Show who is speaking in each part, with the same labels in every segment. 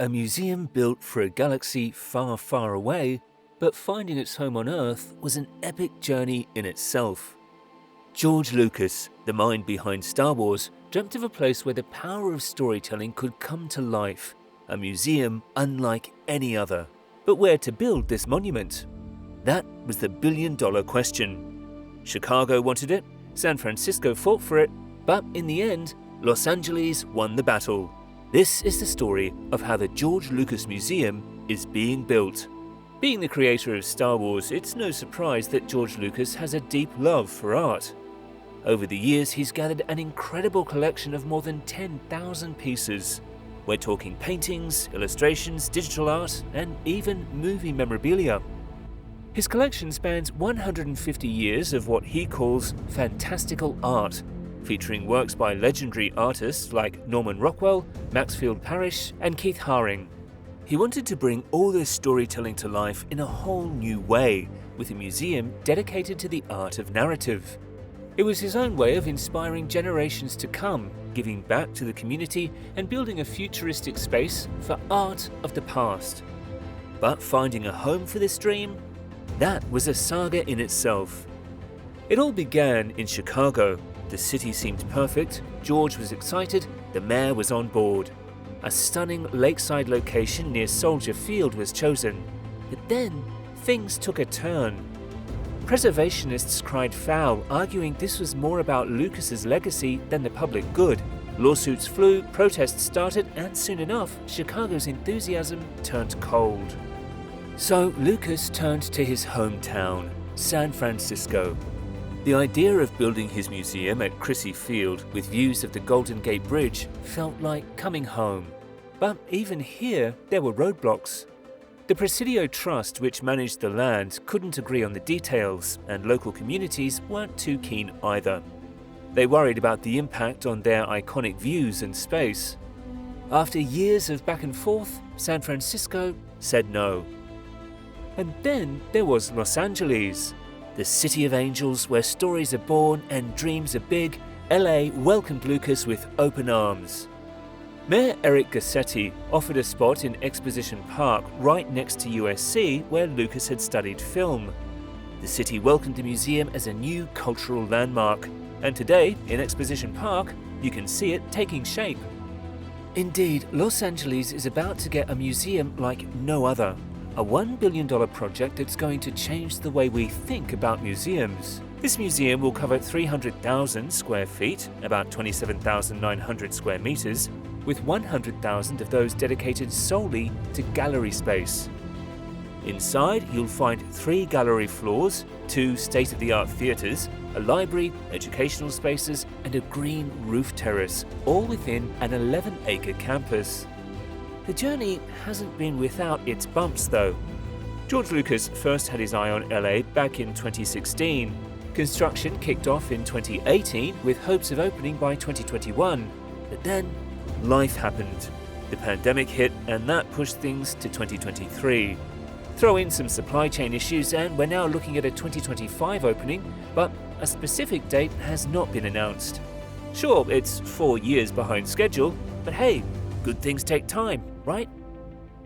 Speaker 1: A museum built for a galaxy far, far away, but finding its home on Earth was an epic journey in itself. George Lucas, the mind behind Star Wars, dreamt of a place where the power of storytelling could come to life, a museum unlike any other. But where to build this monument? That was the billion-dollar question. Chicago wanted it, San Francisco fought for it, but in the end, Los Angeles won the battle. This is the story of how the George Lucas Museum is being built. Being the creator of Star Wars, it's no surprise that George Lucas has a deep love for art. Over the years, he's gathered an incredible collection of more than 10,000 pieces. We're talking paintings, illustrations, digital art, and even movie memorabilia. His collection spans 150 years of what he calls fantastical art, featuring works by legendary artists like Norman Rockwell, Maxfield Parrish, and Keith Haring. He wanted to bring all this storytelling to life in a whole new way, with a museum dedicated to the art of narrative. It was his own way of inspiring generations to come, giving back to the community and building a futuristic space for art of the past. But finding a home for this dream? That was a saga in itself. It all began in Chicago. The city seemed perfect, George was excited, the mayor was on board. A stunning lakeside location near Soldier Field was chosen. But then, things took a turn. Preservationists cried foul, arguing this was more about Lucas's legacy than the public good. Lawsuits flew, protests started, and soon enough, Chicago's enthusiasm turned cold. So Lucas turned to his hometown, San Francisco. The idea of building his museum at Crissy Field with views of the Golden Gate Bridge felt like coming home. But even here, there were roadblocks. The Presidio Trust, which managed the land, couldn't agree on the details, and local communities weren't too keen either. They worried about the impact on their iconic views and space. After years of back and forth, San Francisco said no. And then there was Los Angeles. The city of angels where stories are born and dreams are big, LA welcomed Lucas with open arms. Mayor Eric Garcetti offered a spot in Exposition Park right next to USC where Lucas had studied film. The city welcomed the museum as a new cultural landmark, and today, in Exposition Park, you can see it taking shape. Indeed, Los Angeles is about to get a museum like no other. A $1 billion project that's going to change the way we think about museums. This museum will cover 300,000 square feet, about 27,900 square meters, with 100,000 of those dedicated solely to gallery space. Inside, you'll find 3 gallery floors, 2 state-of-the-art theaters, a library, educational spaces, and a green roof terrace, all within an 11-acre campus. The journey hasn't been without its bumps, though. George Lucas first had his eye on LA back in 2016. Construction kicked off in 2018 with hopes of opening by 2021. But then, life happened. The pandemic hit, and that pushed things to 2023. Throw in some supply chain issues, and we're now looking at a 2025 opening, but a specific date has not been announced. Sure, it's 4 years behind schedule, but hey, good things take time, right?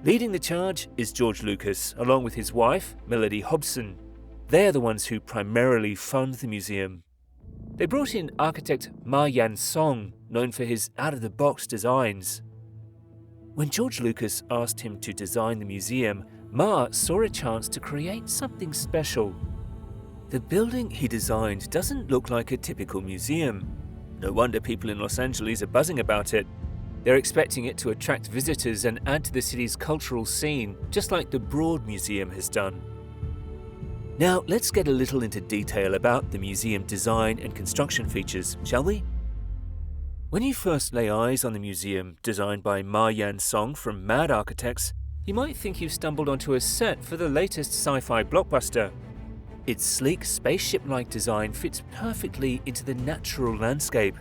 Speaker 1: Leading the charge is George Lucas, along with his wife, Melody Hobson. They're the ones who primarily fund the museum. They brought in architect Ma Yan-song, known for his out-of-the-box designs. When George Lucas asked him to design the museum, Ma saw a chance to create something special. The building he designed doesn't look like a typical museum. No wonder people in Los Angeles are buzzing about it. They're expecting it to attract visitors and add to the city's cultural scene, just like the Broad Museum has done. Now, let's get a little into detail about the museum design and construction features, shall we? When you first lay eyes on the museum, designed by Ma Yan-song from Mad Architects, you might think you've stumbled onto a set for the latest sci-fi blockbuster. Its sleek, spaceship-like design fits perfectly into the natural landscape.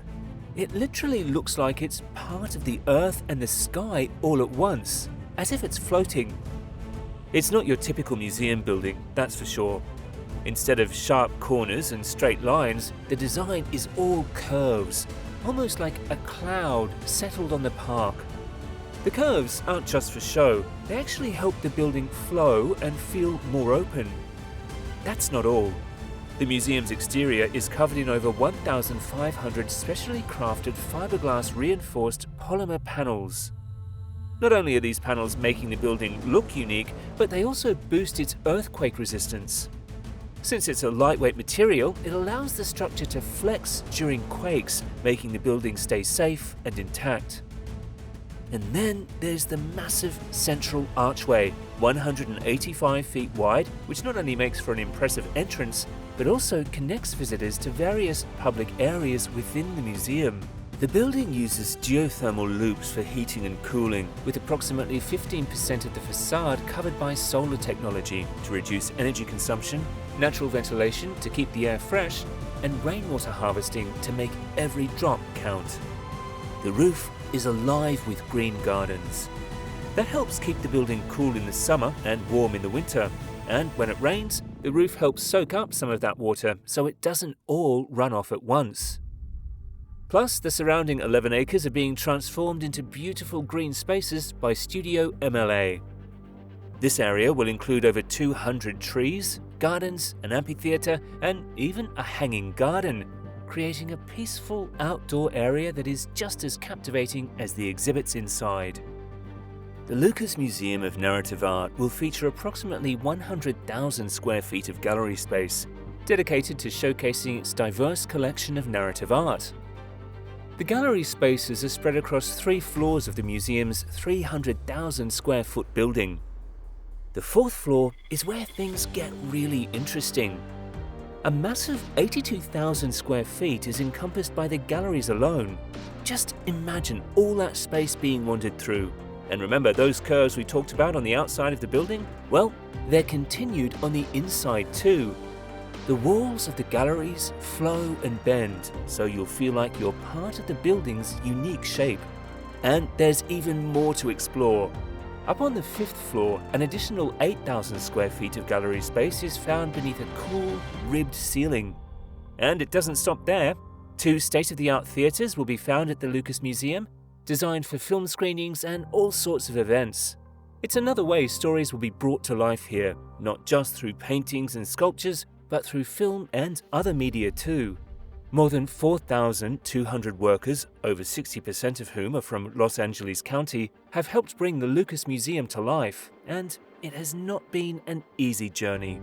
Speaker 1: It literally looks like it's part of the earth and the sky all at once, as if it's floating. It's not your typical museum building, that's for sure. Instead of sharp corners and straight lines, the design is all curves, almost like a cloud settled on the park. The curves aren't just for show, they actually help the building flow and feel more open. That's not all. The museum's exterior is covered in over 1,500 specially crafted fiberglass reinforced polymer panels. Not only are these panels making the building look unique, but they also boost its earthquake resistance. Since it's a lightweight material, it allows the structure to flex during quakes, making the building stay safe and intact. And then there's the massive central archway, 185 feet wide, which not only makes for an impressive entrance, but also connects visitors to various public areas within the museum. The building uses geothermal loops for heating and cooling, with approximately 15% of the facade covered by solar technology to reduce energy consumption, natural ventilation to keep the air fresh, and rainwater harvesting to make every drop count. The roof is alive with green gardens. That helps keep the building cool in the summer and warm in the winter, and when it rains, the roof helps soak up some of that water so it doesn't all run off at once. Plus, the surrounding 11 acres are being transformed into beautiful green spaces by Studio MLA. This area will include over 200 trees, gardens, an amphitheatre, and even a hanging garden, creating a peaceful outdoor area that is just as captivating as the exhibits inside. The Lucas Museum of Narrative Art will feature approximately 100,000 square feet of gallery space, dedicated to showcasing its diverse collection of narrative art. The gallery spaces are spread across 3 floors of the museum's 300,000 square foot building. The 4th floor is where things get really interesting. A massive 82,000 square feet is encompassed by the galleries alone. Just imagine all that space being wandered through. And remember those curves we talked about on the outside of the building? Well, they're continued on the inside too. The walls of the galleries flow and bend, so you'll feel like you're part of the building's unique shape. And there's even more to explore. Up on the 5th floor, an additional 8,000 square feet of gallery space is found beneath a cool, ribbed ceiling. And it doesn't stop there. 2 state-of-the-art theatres will be found at the Lucas Museum, designed for film screenings and all sorts of events. It's another way stories will be brought to life here, not just through paintings and sculptures, but through film and other media too. More than 4,200 workers, over 60% of whom are from Los Angeles County, have helped bring the Lucas Museum to life, and it has not been an easy journey.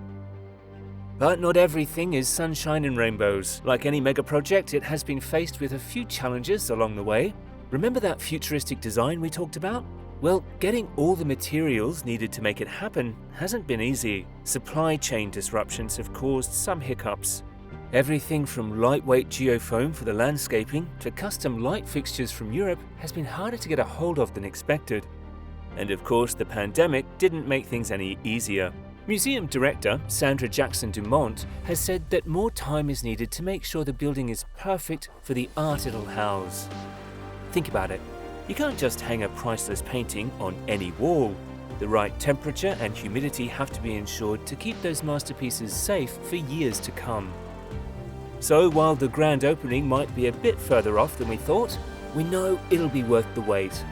Speaker 1: But not everything is sunshine and rainbows. Like any mega project, it has been faced with a few challenges along the way. Remember that futuristic design we talked about? Well, getting all the materials needed to make it happen hasn't been easy. Supply chain disruptions have caused some hiccups. Everything from lightweight geofoam for the landscaping to custom light fixtures from Europe has been harder to get a hold of than expected. And of course, the pandemic didn't make things any easier. Museum director Sandra Jackson Dumont has said that more time is needed to make sure the building is perfect for the art it'll house. Think about it. You can't just hang a priceless painting on any wall. The right temperature and humidity have to be ensured to keep those masterpieces safe for years to come. So while the grand opening might be a bit further off than we thought, we know it'll be worth the wait.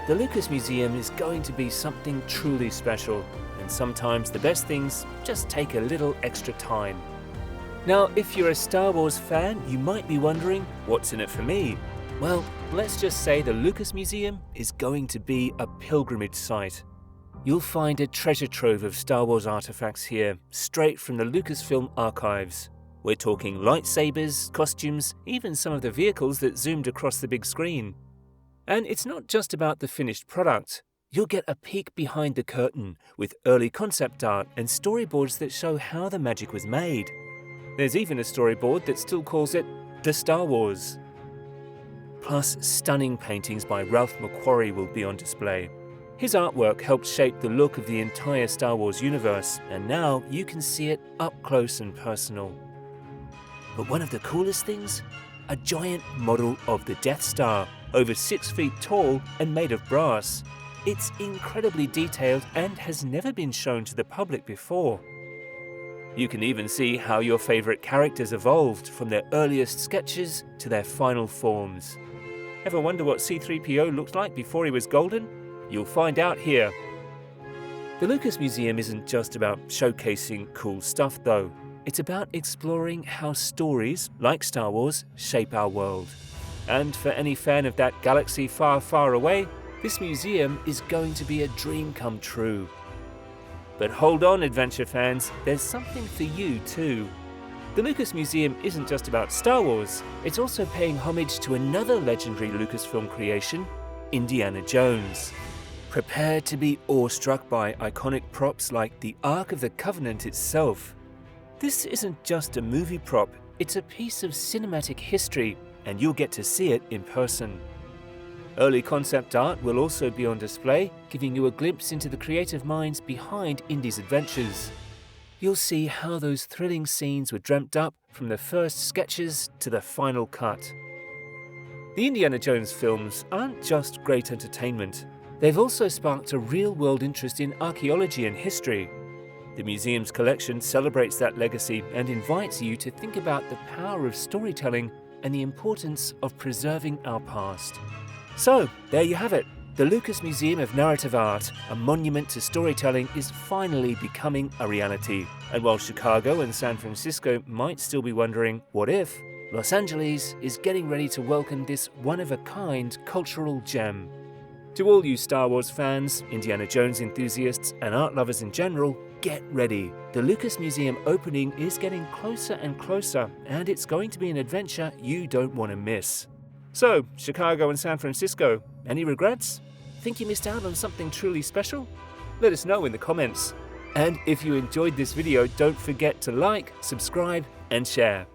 Speaker 1: The Lucas Museum is going to be something truly special, and sometimes the best things just take a little extra time. Now, if you're a Star Wars fan, you might be wondering, what's in it for me? Well, let's just say the Lucas Museum is going to be a pilgrimage site. You'll find a treasure trove of Star Wars artifacts here, straight from the Lucasfilm archives. We're talking lightsabers, costumes, even some of the vehicles that zoomed across the big screen. And it's not just about the finished product. You'll get a peek behind the curtain with early concept art and storyboards that show how the magic was made. There's even a storyboard that still calls it The Star Wars. Plus, stunning paintings by Ralph McQuarrie will be on display. His artwork helped shape the look of the entire Star Wars universe, and now you can see it up close and personal. But one of the coolest things? A giant model of the Death Star, over 6 feet tall and made of brass. It's incredibly detailed and has never been shown to the public before. You can even see how your favorite characters evolved from their earliest sketches to their final forms. Ever wonder what C-3PO looked like before he was golden? You'll find out here. The Lucas Museum isn't just about showcasing cool stuff though. It's about exploring how stories, like Star Wars, shape our world. And for any fan of that galaxy far, far away, this museum is going to be a dream come true. But hold on, adventure fans, there's something for you too. The Lucas Museum isn't just about Star Wars, it's also paying homage to another legendary Lucasfilm creation, Indiana Jones. Prepare to be awestruck by iconic props like the Ark of the Covenant itself. This isn't just a movie prop, it's a piece of cinematic history, and you'll get to see it in person. Early concept art will also be on display, giving you a glimpse into the creative minds behind Indy's adventures. You'll see how those thrilling scenes were dreamt up from the first sketches to the final cut. The Indiana Jones films aren't just great entertainment, they've also sparked a real-world interest in archaeology and history. The museum's collection celebrates that legacy and invites you to think about the power of storytelling and the importance of preserving our past. So, there you have it. The Lucas Museum of Narrative Art, a monument to storytelling, is finally becoming a reality. And while Chicago and San Francisco might still be wondering, what if? Los Angeles is getting ready to welcome this one-of-a-kind cultural gem. To all you Star Wars fans, Indiana Jones enthusiasts, and art lovers in general, get ready. The Lucas Museum opening is getting closer and closer, and it's going to be an adventure you don't want to miss. So, Chicago and San Francisco, any regrets? Think you missed out on something truly special? Let us know in the comments. And if you enjoyed this video, don't forget to like, subscribe, and share.